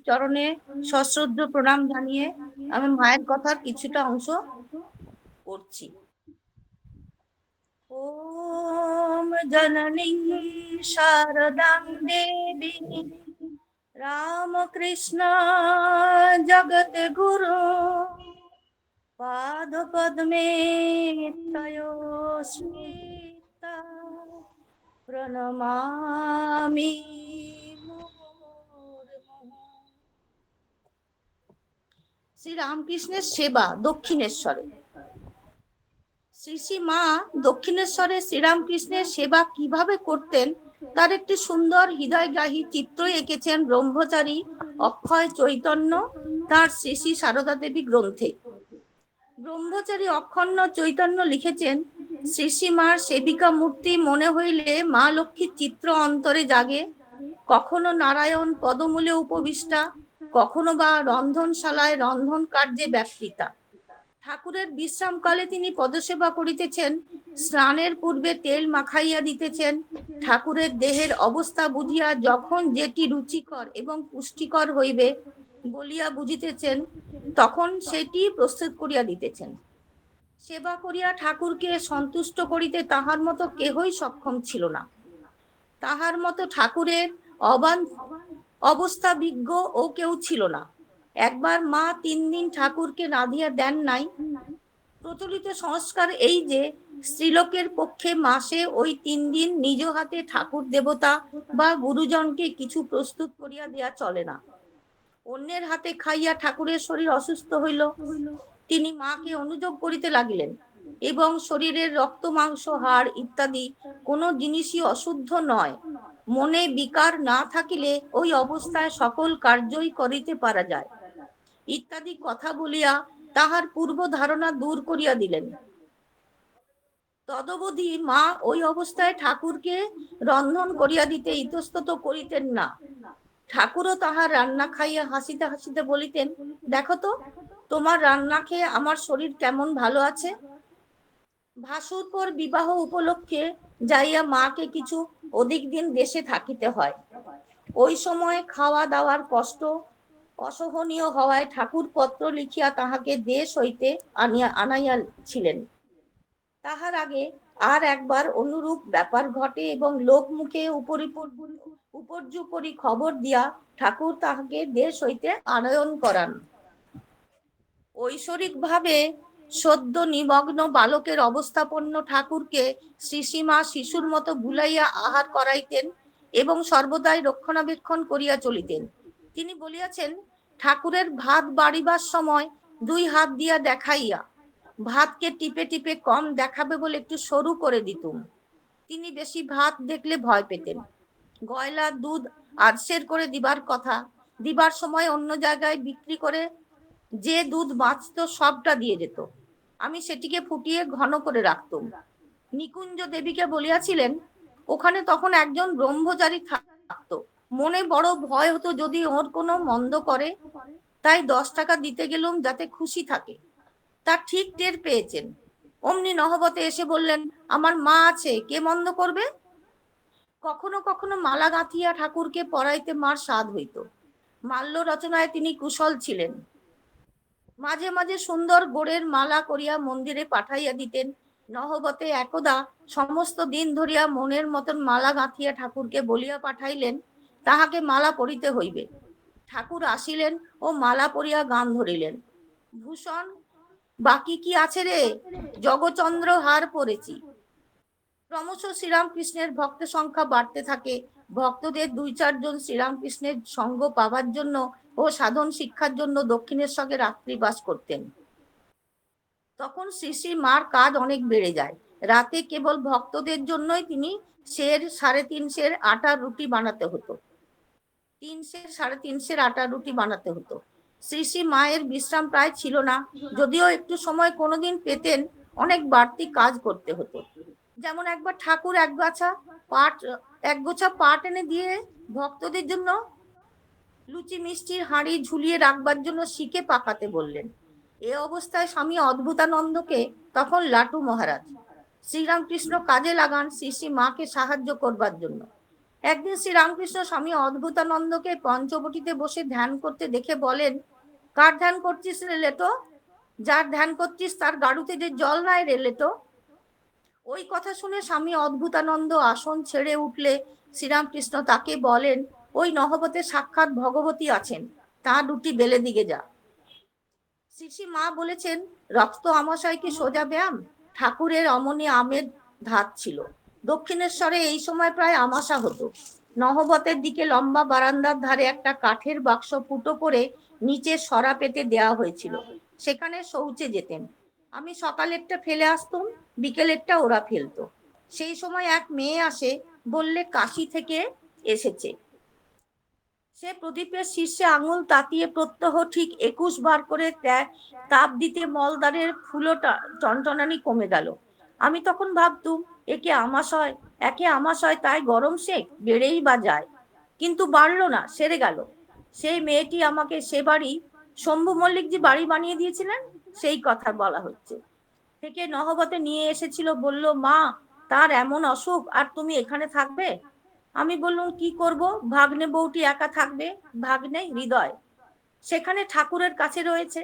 চরণে সশ্রদ্ধ প্রণাম জানিয়ে আমি মায়ের কথার কিছুটা অংশ পড়ছি। ওম জননী শারদাং দেবী রামকৃষ্ণ জগৎ গুরু পাদ পদ্মে তয়ো স্মিতা প্রণমামি মুহুর্মুহুঃ। শ্রী রামকৃষ্ণের সেবা দক্ষিণেশ্বরে। শ্রী শ্রী মা দক্ষিণেশ্বরে শ্রীরামকৃষ্ণের সেবা কিভাবে করতেন তার একটি সুন্দর হৃদয়গ্রাহী চিত্র এঁকেছেন ব্রহ্মচারী অক্ষয় চৈতন্য তার শ্রী শ্রী সারদা দেবী গ্রন্থে। ব্রহ্মচারী অক্ষণ্য চৈতন্য লিখেছেন, শ্রী শ্রী মার সেবিকা মূর্তি মনে হইলে মা লক্ষ্মীর চিত্র অন্তরে জাগে। কখনো নারায়ণ পদমূলে উপবিষ্টা, কখনো বা রন্ধনশালায় রন্ধন কার্যে ব্যাপৃতা। ঠাকুরের বিশ্রামকালে তিনি পদসেবা করিতেছেন, স্নানের পূর্বে তেল মাখাইয়া দিতেছেন, ঠাকুরের দেহের অবস্থা বুঝিয়া যখন যেটি রুচিকর এবং পুষ্টিকর হইবে বলিয়া বুঝিতেছেন তখন সেটি প্রস্তুত করিয়া দিতেছেন। সেবা করিয়া ঠাকুরকে সন্তুষ্ট করিতে তাহার মতো কেহই সক্ষম ছিল না। তাহার মতো ঠাকুরের অবস্থা বিজ্ঞ ও কেউ ছিল না। একবার মা 3 দিন ঠাকুরকে রাঁধিয়া দেন নাই। প্রচলিত সংস্কার এই যে স্ত্রীলোকের পক্ষে মাসে ওই 3 দিন নিজ হাতে ঠাকুর দেবতা বা গুরুজনকে কিছু প্রস্তুত করিয়া দেয়া চলে না। অন্যের হাতে খাইয়া ঠাকুরের শরীর অসুস্থ হইল, তিনি মাকে অনুযোগ করিতে লাগিলেন এবং শরীরের রক্ত মাংস হাড় ইত্যাদি কোনো জিনিসই অশুদ্ধ নয়, মনে বিকার না থাকিলে ওই অবস্থায় সকল কার্যই করিতে পারা যায় ইত্যাদি কথা বলিয়া তাহার পূর্ব ধারণা দূর করিয়া দিলেন। তদবধি মা ওই অবস্থায় ঠাকুরকে রন্ধন করিয়া দিতে ইতস্তত করিতেন না। ঠাকুরও তাহার রান্না খাইয়া হাসিতে হাসিতে বলিতেন, দেখো তো তোমার রান্না খেয়ে আমার শরীর কেমন ভালো আছে। ভাসুরপর বিবাহ উপলক্ষে যাইয়া মাকে কিছু অধিক দিন দেশে থাকিতে হয়। ওই সময় খাওয়া দাওয়ার কষ্ট অসহনীয় হওয়ায় ঠাকুর পত্র লিখিয়া তাহাকে দেশ হইতে আনাইয়াছিলেন। তাহার আগে আর একবার অনুরূপ ব্যাপার ঘটে এবং লোক মুখে উপর্যুপরি খবর দিয়া ঠাকুর তাহাকে দেশ হইতে আনয়ন করান। ঐশ্বরিক ভাবে সদ্য নিমগ্ন বালকের অবস্থাপন্ন ঠাকুরকে শ্রীশ্রীমা শিশুর মতো ভুলাইয়া আহার করাইতেন এবং সর্বদাই রক্ষণাবেক্ষণ করিয়া চলিতেন। তিনি বলিয়াছেন, ঠাকুরের ভাত বাড়িবার সময় 2 হাত দিয়া দেখাইয়া ভাতকে টিপে টিপে কম দেখাবে বলে একটু সরু করে দিতুম। তিনি বেশি ভাত দেখলে ভয় পেতেন। গয়লা দুধ আধসের করে দিবার কথা, দিবার সময় অন্য জায়গায় বিক্রি করে যে দুধ বাঁচত সবটা দিয়ে যেত। আমি সেটিকে ফুটিয়ে ঘন করে রাখতুম। নিকুঞ্জ দেবীকে বলিয়াছিলেন, ওখানে তখন একজন ব্রহ্মচারী থাকতো, মনে বড় ভয় হতো যদি ওর কোনো মন্দ করে, তাই 10 টাকা দিতে গেলুম যাতে খুশি থাকে। তা ঠিক টের পেয়েছেন। অমনি নহবতে এসে বললেন, আমার মা আছে, কে মন্দ করবে। কখনো কখনো মালা গাঁথিয়া ঠাকুরকে পরাইতে মার স্বাদ হইত। মাল্য রচনায় তিনি কুশল ছিলেন। মাঝে মাঝে সুন্দর গোড়ের মালা করিয়া মন্দিরে পাঠাইয়া দিতেন। নহবতে একদা সমস্ত দিন ধরিয়া মনের মতন মালা গাঁথিয়া ঠাকুরকে বলিয়া পাঠাইলেন, তাহাকে মালা পরিতে হইবে। ঠাকুর আসিলেন ও মালা পরিয়া গান ধরিলেন, ভূষণ বাকি কি আছে রে, জগচন্দ্র হার পরেছি। ক্রমশ শ্রীরামকৃষ্ণের ভক্ত সংখ্যা বাড়তে থাকে। ভক্তদের 2-4 জন শ্রীরামকৃষ্ণের সঙ্গ পাবার জন্য ও সাধন শিক্ষার জন্য দক্ষিণেশ্বরে রাত্রিবাস করতেন। তখন শ্রী শ্রী মার কাজ অনেক বেড়ে যায়। রাতে কেবল ভক্তদের জন্যই তিনি 3.5 আটার রুটি বানাতে হতো। 3.5 আটার রুটি বানাতে হতো। শ্রী শ্রী মায়ের বিশ্রাম প্রায় ছিল না, যদিও একটু সময় কোনোদিন পেতেন, অনেক বাড়তি কাজ করতে হতো। যেমন একবার ঠাকুর এক গোছা পাট এনে দিয়ে ভক্তদের জন্য লুচি মিষ্টির হাঁড়ি ঝুলিয়ে রাখবার জন্য শিকে পাকাতে বললেন। এ অবস্থায় স্বামী অদ্ভুতানন্দকে তখন লাটু মহারাজ। শ্রীরামকৃষ্ণ কাজে লাগান শ্রী শ্রী মাকে সাহায্য করবার জন্য। একদিন শ্রীরামকৃষ্ণ স্বামী অদ্ভুতানন্দকে পঞ্চবটিতে বসে ধ্যান করতে দেখে বলেন, কার ধ্যান করছিস রে লেটো? যার ধ্যান করছিস তার গাড়ুতে যে জল নাই রে লেটো। ওই কথা শুনে স্বামী অদ্ভুতানন্দ আসন ছেড়ে উঠলে শ্রীরামকৃষ্ণ তাকে বলেন, ওই নহবতে সাক্ষাৎ ভগবতী আছেন, তা দুটি বেলে দিকে যা। শ্রী মা বলেছেন, রক্ত আমাশয় কি সোজা ব্যায়াম? ঠাকুরের অমনি আমের ধাত ছিল। দক্ষিণেশ্বরে এই সময় প্রায় আমাশা হতো। নহবতের দিকে লম্বা বারান্দার ধারে একটা কাঠের বাক্স ফুটো করে নিচে সরা পেতে দেওয়া হয়েছিল, সেখানে শৌচে যেতেন। আমি সকালেরটা ফেলে আসতুম, বিকেলেরটা ওরা ফেলতো। সেই সময় এক মেয়ে আসে, বললে কাশি থেকে এসেছে। সে প্রদীপের শীর্ষে আঙুল তাতিয়ে প্রত্যহ ঠিক 21 বার করে তাপ দিতে মলদ্বারের ফুলোটা টনটনানি কমে গেল। আমি তখন ভাবতুম, একে আমাশয়, একে আমাশয়, তাই গরম শেক বেড়েই বা যায়, কিন্তু বাড়লো না, সেরে গেল। সেই মেয়েটি আমাকে সে বাড়ি শম্ভু মল্লিক যে বাড়ি বানিয়ে দিয়েছিলেন, সেই কথা বলা হচ্ছে, থেকে নহবতে নিয়ে এসেছিল। বলল, মা, তার এমন অসুখ, আর তুমি এখানে থাকবে? আমি বললাম, কি করব, ভাগ্নে বউটি একা থাকবে, ভাগ্নে হৃদয় সেখানে ঠাকুরের কাছে রয়েছে।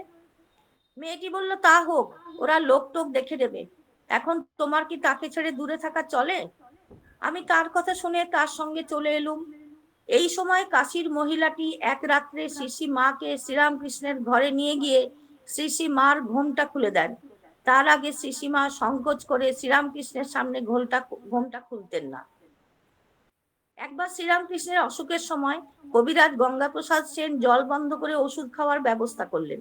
মেয়েটি বলল, তা হোক, ওরা লোক টোক দেখে দেবে, এখন তোমার কি তাকে ছেড়ে দূরে থাকা চলে? আমি তার কথা শুনে তার সঙ্গে চলে এলুম। এই সময় কাশীর মহিলাটি এক রাত্রে শ্রী মাকে শ্রীরামকৃষ্ণের ঘরে নিয়ে গিয়ে শ্রী মার ঘোমটা খুলে দেন। তার আগে শ্রী মা সংকোচ করে শ্রীরামকৃষ্ণের সামনে ঘোমটা খুলতেন না। একবার শ্রীরামকৃষ্ণের অসুখের সময় কবিরাজ গঙ্গাপ্রসাদ সেন জল বন্ধ করে ওষুধ খাওয়ার ব্যবস্থা করলেন।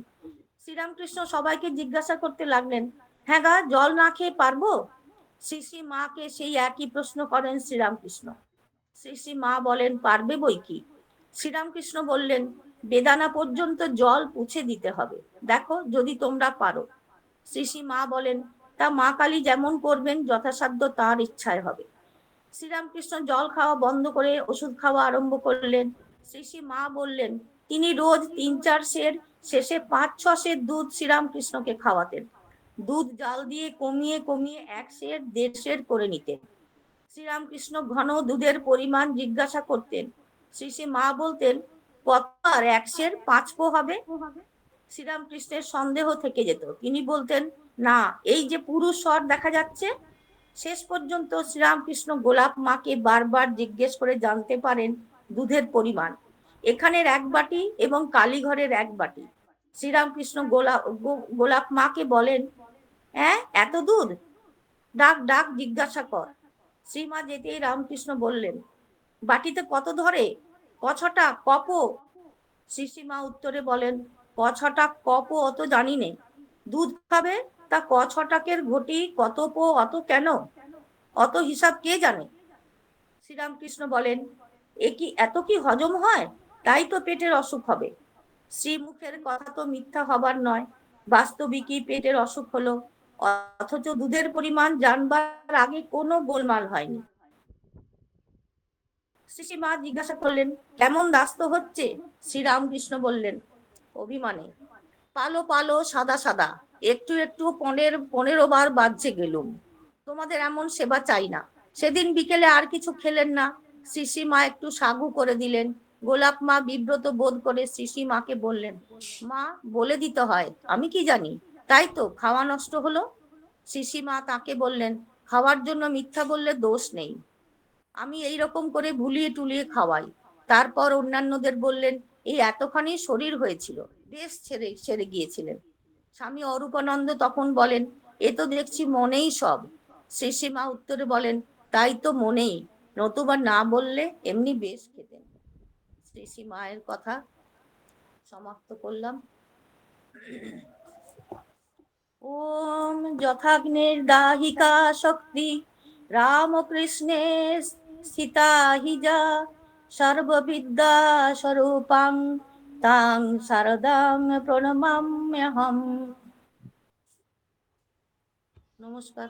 শ্রীরামকৃষ্ণ সবাইকে জিজ্ঞাসা করতে লাগলেন, হ্যাঁ গা, জল না খেয়ে পারবো? শ্রী মাকে সেই একই প্রশ্ন করেন শ্রীরামকৃষ্ণ। শ্রী মা বলেন, পারবে বই কি। শ্রীরামকৃষ্ণ বললেন, বেদানা পর্যন্ত জল পুছে দিতে হবে, দেখো যদি তোমরা পারো। শ্রী মা বলেন, তা মা কালী যেমন করবেন যথাসাধ্য তার ইচ্ছায় হবে। শ্রীরামকৃষ্ণ জল খাওয়া বন্ধ করে ওষুধ খাওয়া আরম্ভ করলেন। শ্রী মা বললেন, তিনি রোজ 3-4 সের, শেষে 5-6 সের দুধ শ্রীরামকৃষ্ণকে খাওয়াতেন। দুধ জাল দিয়ে কমিয়ে কমিয়ে 1 সের 1.5 সের করে নিতেন। শ্রীরামকৃষ্ণ ঘন দুধের পরিমাণ জিজ্ঞাসা করতেন। শ্রী মা বলতেন, কত আর 1 সের 5 পো হবে? শ্রীরামকৃষ্ণের সন্দেহ থেকে যেত। তিনি বলতেন, না, এই যে পুরুষ স্বর দেখা যাচ্ছে। শেষ পর্যন্ত শ্রীরামকৃষ্ণ গোলাপ মাকে বারবার জিজ্ঞেস করে জানতে পারেন দুধের পরিমাণ। এখানের 1 বাটি এবং কালীঘরের 1 বাটি। শ্রীরামকৃষ্ণ গোলাপ মাকে বলেন, হ্যাঁ, এত দুধ? ডাক ডাক, জিজ্ঞাসা কর। শ্রীমা যেতেই রামকৃষ্ণ বললেন, বাটিতে কত ধরে? ক6টা কপ? শ্রীমা উত্তরে বলেন, ক6টা কপ অত জানি নে, দুধ খাবে তা ক6টাকের ঘটি কত পো, অত কেন, অত হিসাব কে জানে? শ্রীরামকৃষ্ণ বলেন, এত কি হজম হয়? তাই তো পেটের অসুখ হবে। শ্রীমুখের কথা তো মিথ্যা হবার নয়, বাস্তবিকই পেটের অসুখ হলো, অথচ দুধের পরিমাণ জানবার আগে কোনো গোলমাল হয়নি। শ্রীমা জিজ্ঞাসা করলেন, কেমন দাস্ত হচ্ছে? শ্রীরামকৃষ্ণ বললেন, অভিমানে। পালো পালো, সাদা সাদা, একটু একটু 15 বার বাজছে গেলুম। তোমাদের এমন সেবা চাই না। সেদিন বিকেলে আর কিছু খেলেন না। শ্রী মা একটু সাগু করে দিলেন। গোলাপ মা বিব্রত বোধ করে শ্রী মাকে বললেন, মা, বলে দিতে হয়, আমি কি জানি, তাই তো খাওয়া নষ্ট হলো। শ্রী মা তাকে বললেন, খাওয়ার জন্য মিথ্যা বললে দোষ নেই, আমি এই রকম করে ভুলিয়ে টুলিয়ে খাওয়াই। তারপর অন্যান্যদের বললেন, এই এতখানি শরীর হয়েছিল, বেশ ছেড়ে গিয়েছিলেন। স্বামী অরূপানন্দ তখন বলেন, এ তো দেখছি মনেই সব। শ্রী মা উত্তরে বলেন, তাই তো মনেই, নতুবা না বললে এমনি বেশ খেতেন। শ্রী মায়ের কথা সমাপ্ত করলাম। ওম যথাগ্নের দাহিকা শক্তি রামকৃষ্ণে স্থিতা হিজা সর্ববিদ্যা স্বরূপাং তাং শারদাং প্রণমাম্যহম। নমস্কার।